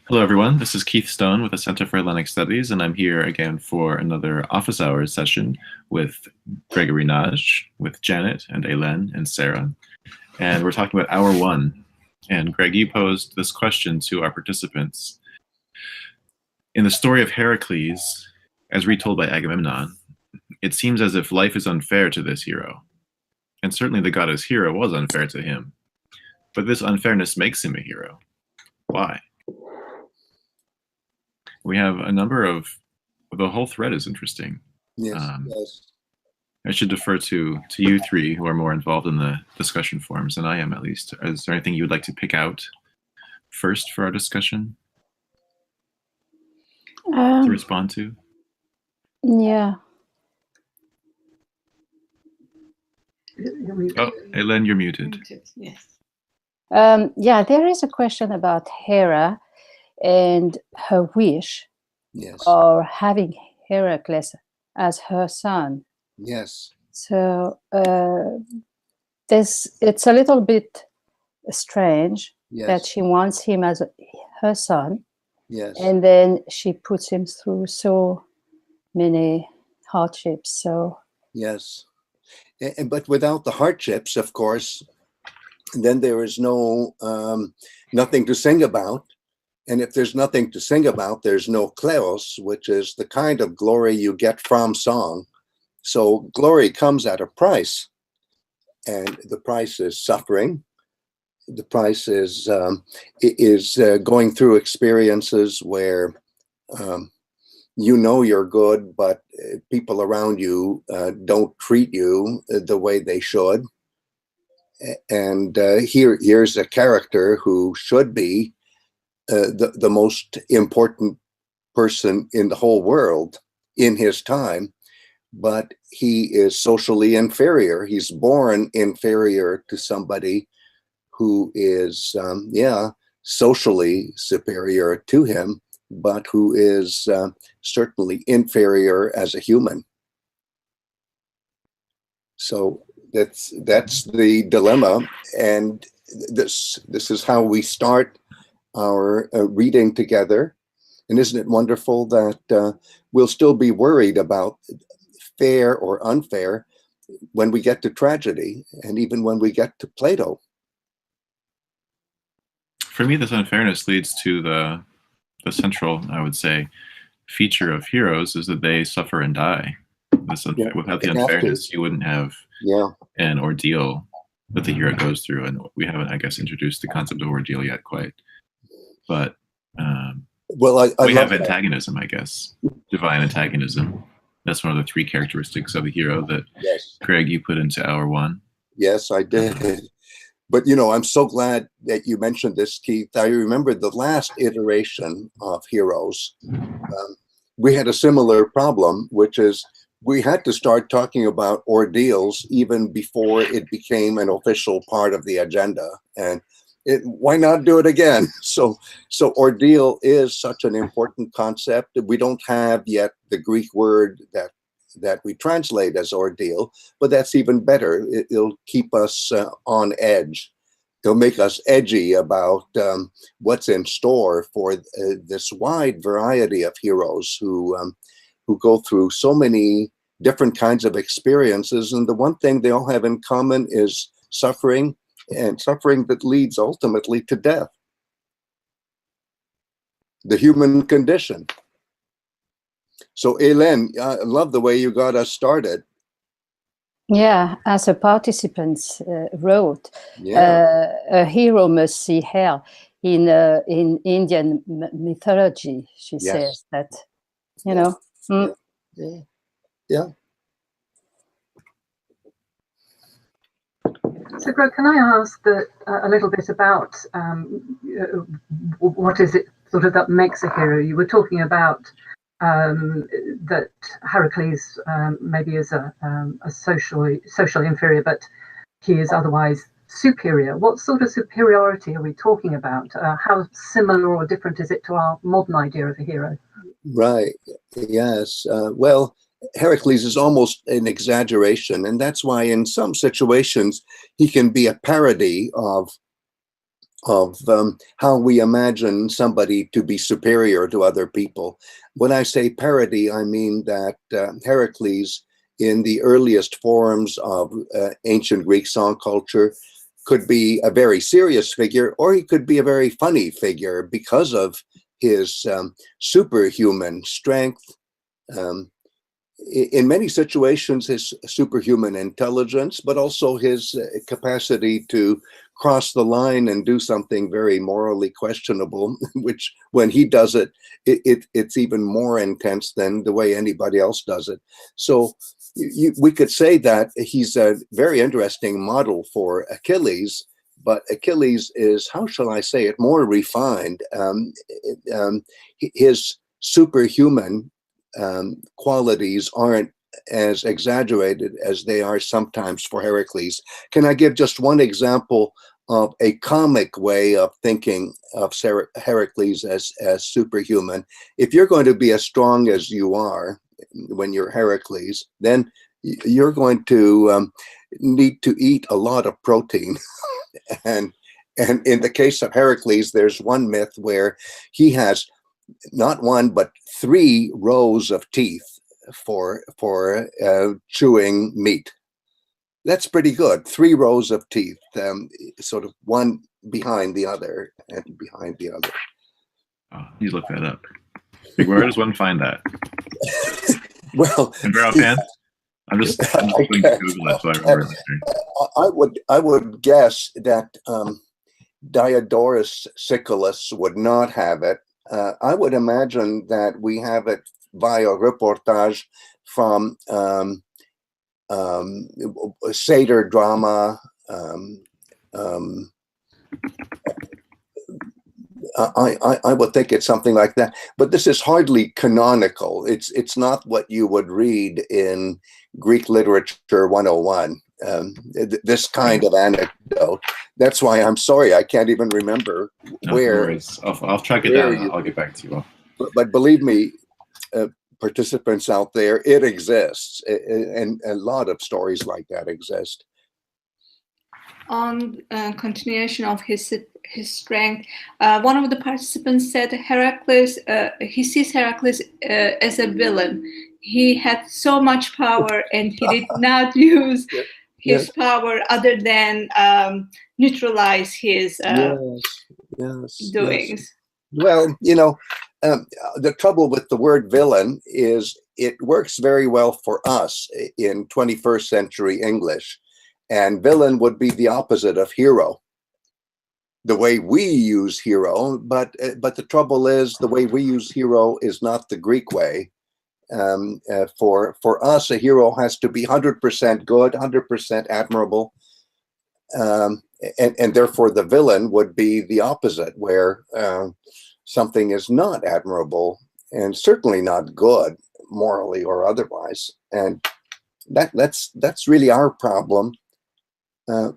Hello, everyone. This is Keith Stone with the Center for Atlantic Studies, and I'm here again for another office hours session with Gregory, Nagy, with Janet and Elen and Sarah. And we're talking about hour one. And Greg, you posed this question to our participants. In the story of Hēraklēs, as retold by Agamemnon, it seems as if life is unfair to this hero. And certainly the goddess Hera was unfair to him. But this unfairness makes him a hero. Why? We have a number of, the whole thread is interesting. Yes, yes. I should defer to you three who are more involved in the discussion forums than I am, at least. Is there anything you would like to pick out first for our discussion to respond to? Yeah. Oh, Elen, you're muted. Yes. Yeah, there is a question about Hera and her wish of having Hēraklēs as her son. Yes. So it's a little bit strange that she wants him as her son. Yes. And then she puts him through so many hardships. So yes. But without the hardships, of course, then there is no nothing to sing about. And if there's nothing to sing about, there's no kleos, which is the kind of glory you get from song. So glory comes at a price, and the price is suffering. The price is going through experiences where you know you're good, but people around you don't treat you the way they should. And here's a character who should be the most important person in the whole world in his time, but he is socially inferior. He's born inferior to somebody who is, socially superior to him, but who is certainly inferior as a human. So that's the dilemma, and this is how we start our reading together. And isn't it wonderful that we'll still be worried about fair or unfair when we get to tragedy, and even when we get to Plato? For me, this unfairness leads to the central, I would say, feature of heroes is that they suffer and die. Without the unfairness, you wouldn't have an ordeal that the hero goes through. And we haven't, I guess, introduced the concept of ordeal yet quite. But we have antagonism, I guess, divine antagonism. That's one of the three characteristics of a hero that, Greg, you put into hour one. Yes, I did. But, I'm so glad that you mentioned this, Keith. I remember the last iteration of Heroes. We had a similar problem, which is we had to start talking about ordeals even before it became an official part of the agenda. And why not do it again? So ordeal is such an important concept. We don't have yet the Greek word that we translate as ordeal, but that's even better. It'll keep us on edge. It'll make us edgy about what's in store for this wide variety of heroes who go through so many different kinds of experiences. And the one thing they all have in common is suffering, and suffering that leads ultimately to death. The human condition. So, Elen, I love the way you got us started. Yeah, as a participant wrote, a hero must see hell. In Indian mythology, she says that, Yeah. So, Greg, can I ask a little bit about what is it sort of that makes a hero? You were talking about that Hēraklēs maybe is a socially inferior, but he is otherwise superior. What sort of superiority are we talking about? How similar or different is it to our modern idea of a hero? Right. Yes. Well, Hēraklēs is almost an exaggeration, and that's why in some situations he can be a parody of how we imagine somebody to be superior to other people. When I say parody, I mean that Hēraklēs, in the earliest forms of ancient Greek song culture, could be a very serious figure, or he could be a very funny figure because of his superhuman strength. In many situations, his superhuman intelligence, but also his capacity to cross the line and do something very morally questionable, which when he does it, it's even more intense than the way anybody else does it. So we could say that he's a very interesting model for Achilles, but Achilles is, how shall I say it, more refined. His superhuman qualities aren't as exaggerated as they are sometimes for Hēraklēs. Can I give just one example of a comic way of thinking of Hēraklēs as superhuman? If you're going to be as strong as you are when you're Hēraklēs, then you're going to need to eat a lot of protein. and in the case of Hēraklēs, there's one myth where he has not one, but 3 rows of teeth for chewing meat. That's pretty good. 3 rows of teeth, sort of one behind the other and behind the other. Oh, you look that up. Where does one find that? Well, and Barrow fan? I'm just going to Google it so I remember. I would guess that Diodorus Siculus would not have it. I would imagine that we have it via reportage from satyr drama. I would think it's something like that, but this is hardly canonical. It's not what you would read in Greek literature 101. This kind of anecdote. That's why I'm sorry I can't even remember where. I'll track it down. I'll get back to you all. But believe me, participants out there, it exists, and a lot of stories like that exist. On continuation of his strength, one of the participants said Hēraklēs, he sees Hēraklēs as a villain. He had so much power and he did not use his power other than neutralize his doings. Yes. Well, you know, the trouble with the word villain is it works very well for us in 21st century English. And villain would be the opposite of hero, the way we use hero. But the trouble is the way we use hero is not the Greek way. For us, a hero has to be 100% good, 100% admirable. And therefore the villain would be the opposite, where something is not admirable and certainly not good morally or otherwise. And that's really our problem.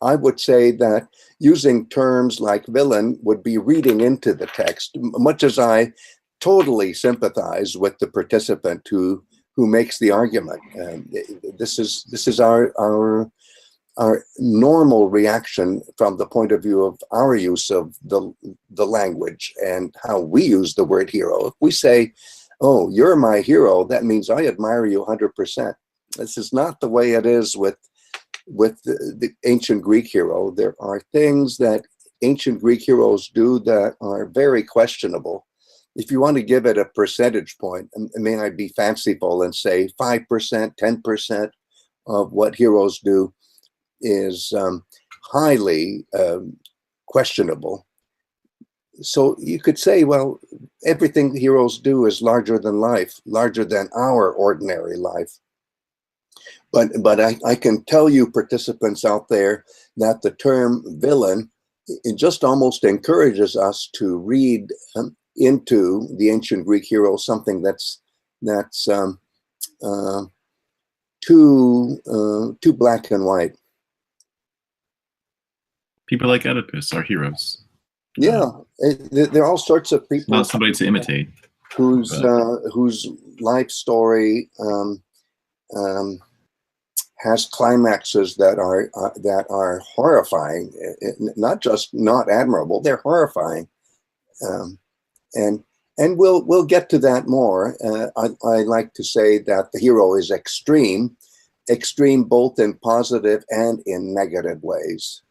I would say that using terms like villain would be reading into the text, much as I totally sympathize with the participant who makes the argument. This is our normal reaction from the point of view of our use of the language and how we use the word hero. If we say, "Oh, you're my hero," that means I admire you 100%. This is not the way it is with the ancient Greek hero. There are things that ancient Greek heroes do that are very questionable. If you want to give it a percentage point, may I be fanciful and say 5%, 10% of what heroes do is highly questionable. So you could say, well, everything heroes do is larger than life, larger than our ordinary life. But I can tell you, participants out there, that the term villain, it just almost encourages us to read into the ancient Greek hero something that's too black and white. People like Oedipus are heroes. Yeah, there are all sorts of people. Not somebody to imitate. Whose life story has climaxes that are horrifying, not just not admirable, they're horrifying. And we'll get to that more. I like to say that the hero is extreme both in positive and in negative ways.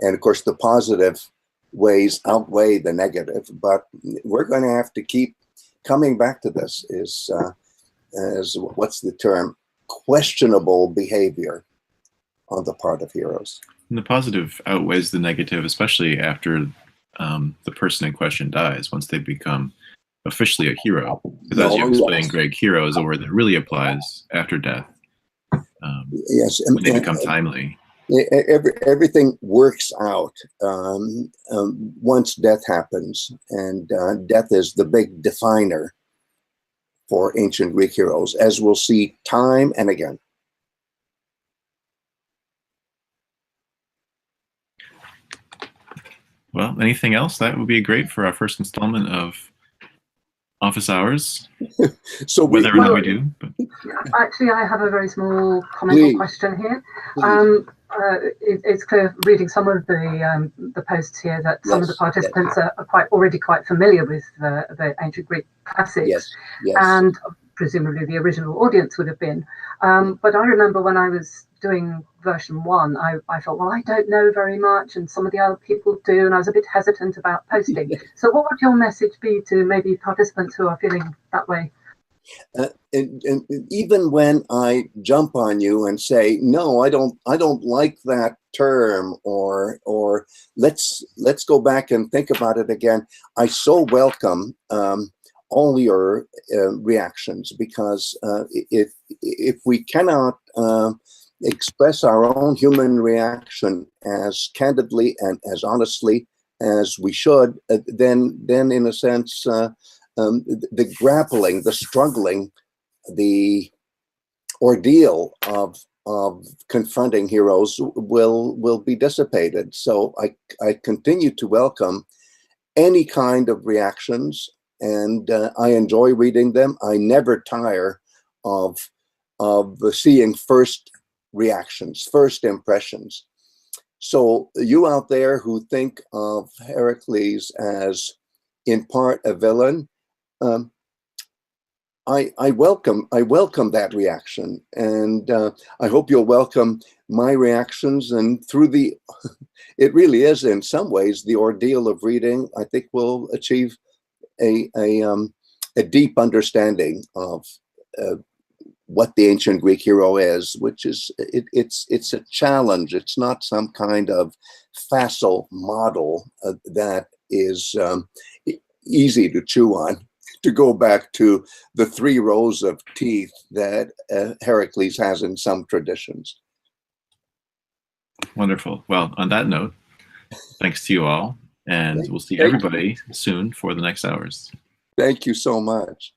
And of course, the positive ways outweigh the negative, but we're going to have to keep coming back to this as what's the term? Questionable behavior on the part of heroes. And the positive outweighs the negative, especially after the person in question dies, once they become officially a hero. Because as you explained, Greg, hero is a word that really applies after death. Yes, when they become timely. Everything works out once death happens, and death is the big definer for ancient Greek heroes, as we'll see time and again. Well, anything else? That would be great for our first installment of Office Hours. So whether or not we do. But. Actually, I have a very small comment or question here. It's clear reading some of the posts here that some of the participants are already quite familiar with the ancient Greek classics, and presumably the original audience would have been. But I remember when I was doing version 1, I thought, well, I don't know very much, and some of the other people do, and I was a bit hesitant about posting. So what would your message be to maybe participants who are feeling that way? And even when I jump on you and say, no, I don't like that term, or let's go back and think about it again, I so welcome all your reactions, because if we cannot express our own human reaction as candidly and as honestly as we should, then in a sense, the grappling, the struggling, the ordeal of confronting heroes will be dissipated. So I continue to welcome any kind of reactions, and I enjoy reading them. I never tire of seeing first reactions, first impressions. So you out there who think of Hēraklēs as in part a villain, I welcome that reaction, and I hope you'll welcome my reactions. And through it really is in some ways the ordeal of reading, I think we'll achieve a deep understanding of what the ancient Greek hero is, which is it's a challenge. It's not some kind of facile model that is easy to chew on. To go back to the 3 rows of teeth that Hēraklēs has in some traditions. Wonderful. Well, on that note, thanks to you all, and we'll see everybody soon for the next hours. Thank you so much.